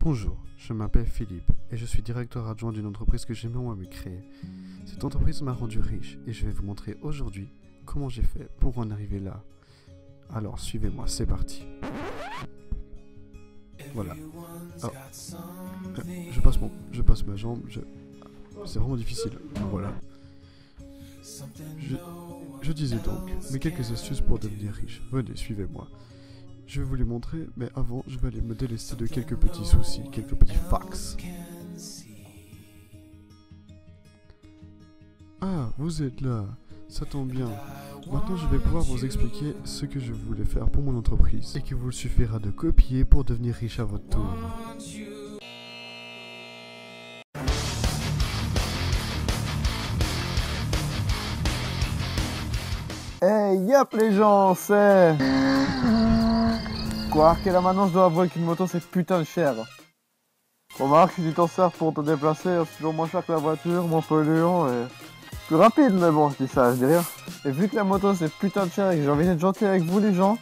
Bonjour, je m'appelle Philippe et je suis directeur adjoint d'une entreprise que j'aimerais me créer. Cette entreprise m'a rendu riche et je vais vous montrer aujourd'hui comment j'ai fait pour en arriver là. Alors suivez-moi, c'est parti. Voilà. Oh. Je passe ma jambe, c'est vraiment difficile. Voilà. Je disais donc, mes quelques astuces pour devenir riche. Venez, suivez-moi. Je vais vous les montrer, mais avant, je vais aller me délester de quelques petits soucis, quelques petits facts. Ah, vous êtes là. Ça tombe bien. Maintenant, je vais pouvoir vous expliquer ce que je voulais faire pour mon entreprise et qu'il vous suffira de copier pour devenir riche à votre tour. Hey, yop les gens, c'est... Quark, et là maintenant je dois avouer qu'une moto c'est putain de cher. Remarque, si tu t'en sers pour te déplacer, c'est toujours moins cher que la voiture, moins polluant et... plus rapide, mais bon, je dis ça, je dis rien. Et vu que la moto c'est putain de cher et que j'ai envie d'être gentil avec vous les gens,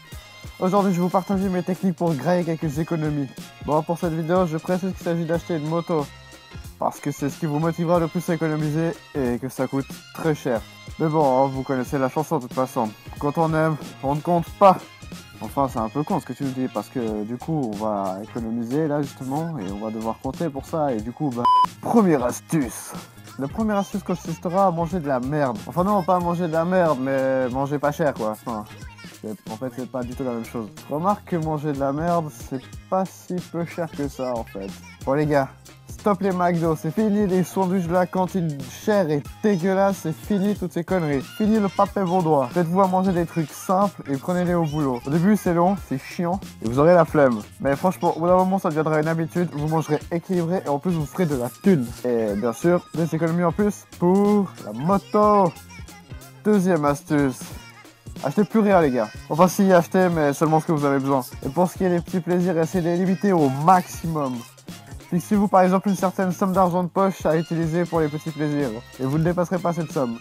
aujourd'hui je vais vous partager mes techniques pour grailler quelques économies. Bon, pour cette vidéo, je précise qu'il s'agit d'acheter une moto. Parce que c'est ce qui vous motivera le plus à économiser et que ça coûte très cher. Mais bon, vous connaissez la chanson de toute façon. Quand on aime, on ne compte pas. Enfin, c'est un peu con ce que tu me dis parce que du coup, on va économiser là justement et on va devoir compter pour ça. Et du coup, première astuce. La première astuce consistera à manger de la merde. Enfin non, pas manger de la merde, mais manger pas cher quoi. Enfin, en fait, c'est pas du tout la même chose. Remarque que manger de la merde, c'est pas si peu cher que ça en fait. Bon les gars, stop les McDo, c'est fini les sandwichs de la cantine chers et dégueulasses, c'est fini toutes ces conneries. Fini le papier vaudois. Faites-vous à manger des trucs simples et prenez-les au boulot. Au début c'est long, c'est chiant et vous aurez la flemme. Mais franchement, au bout d'un moment ça deviendra une habitude, vous mangerez équilibré et en plus vous ferez de la thune. Et bien sûr, des économies en plus pour la moto. Deuxième astuce. Achetez plus rien les gars. Enfin si, achetez mais seulement ce que vous avez besoin. Et pour ce qui est des petits plaisirs, essayez de les limiter au maximum. Fixez-vous par exemple une certaine somme d'argent de poche à utiliser pour les petits plaisirs. Et vous ne dépasserez pas cette somme.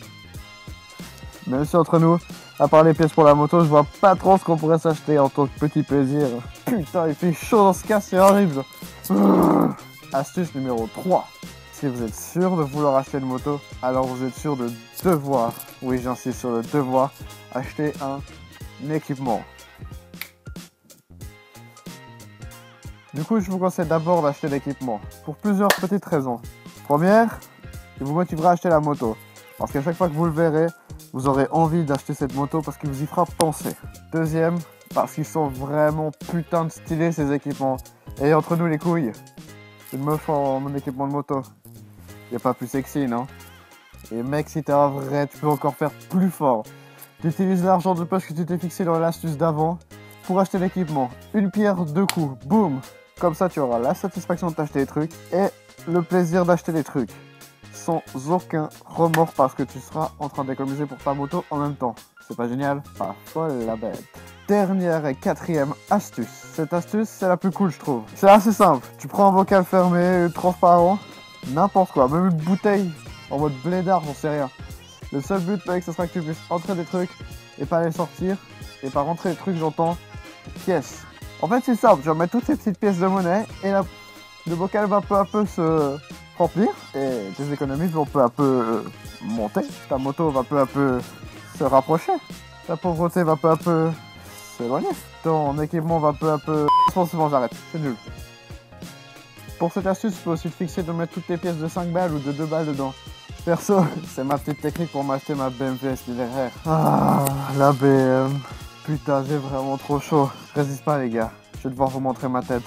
Même si entre nous, à part les pièces pour la moto, je vois pas trop ce qu'on pourrait s'acheter en tant que petit plaisir. Putain, il fait chaud dans ce cas, c'est horrible. Astuce numéro 3. Si vous êtes sûr de vouloir acheter une moto, alors vous êtes sûr de devoir, oui j'insiste sur le devoir, acheter un équipement. Du coup, je vous conseille d'abord d'acheter l'équipement, pour plusieurs petites raisons. Première, il vous motivera à acheter la moto, parce qu'à chaque fois que vous le verrez, vous aurez envie d'acheter cette moto parce qu'il vous y fera penser. Deuxième, parce qu'ils sont vraiment putain de stylés ces équipements. Et entre nous les couilles, une meuf en mon équipement de moto. Y a pas plus sexy, non? Et mec, si t'es un vrai, tu peux encore faire plus fort. Tu utilises l'argent de poche que tu t'es fixé dans l'astuce d'avant pour acheter l'équipement. Une pierre, deux coups, boum. Comme ça, tu auras la satisfaction de t'acheter des trucs et le plaisir d'acheter des trucs. Sans aucun remords parce que tu seras en train d'économiser pour ta moto en même temps. C'est pas génial? Pas folle la bête. Dernière et quatrième astuce. Cette astuce, c'est la plus cool, je trouve. C'est assez simple. Tu prends un bocal fermé, transparent, n'importe quoi, même une bouteille en mode blédard, j'en sais rien. Le seul but, mec, ce sera que tu puisses entrer des trucs et pas les sortir. Et par rentrer des trucs, j'entends pièces. En fait, c'est simple. Tu vas mettre toutes ces petites pièces de monnaie et le bocal va peu à peu se remplir et tes économies vont peu à peu monter. Ta moto va peu à peu se rapprocher. Ta pauvreté va peu à peu s'éloigner. Ton équipement va peu à peu... Forcément, j'arrête. C'est nul. Pour cette astuce, tu peux aussi te fixer de mettre toutes tes pièces de 5 balles ou de 2 balles dedans. Perso, c'est ma petite technique pour m'acheter ma BMW SLR. Ah, la BM. Putain, j'ai vraiment trop chaud. Je résiste pas les gars. Je vais devoir vous montrer ma tête.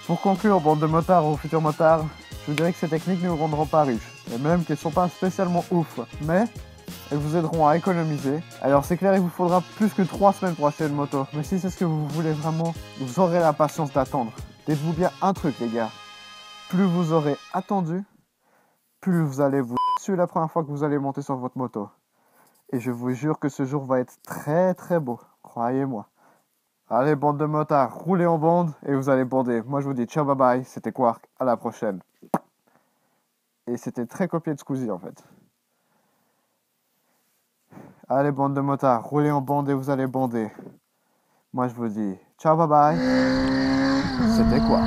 Pour conclure, bande de motards ou futurs motards, je vous dirais que ces techniques ne vous rendront pas riches. Et même qu'elles ne sont pas spécialement ouf. Mais elles vous aideront à économiser. Alors c'est clair, il vous faudra plus que 3 semaines pour acheter une moto. Mais si c'est ce que vous voulez vraiment, vous aurez la patience d'attendre. Dites-vous bien un truc les gars. Plus vous aurez attendu, plus vous allez vous suer la première fois que vous allez monter sur votre moto. Et je vous jure que ce jour va être très très beau. Croyez-moi. Allez, bande de motards, roulez en bande et vous allez bander. Moi je vous dis ciao bye bye, c'était Quark, à la prochaine. Et c'était très copié de Squeezie en fait. Allez, bande de motards, roulez en bande et vous allez bander. Moi je vous dis ciao bye bye. C'était quoi?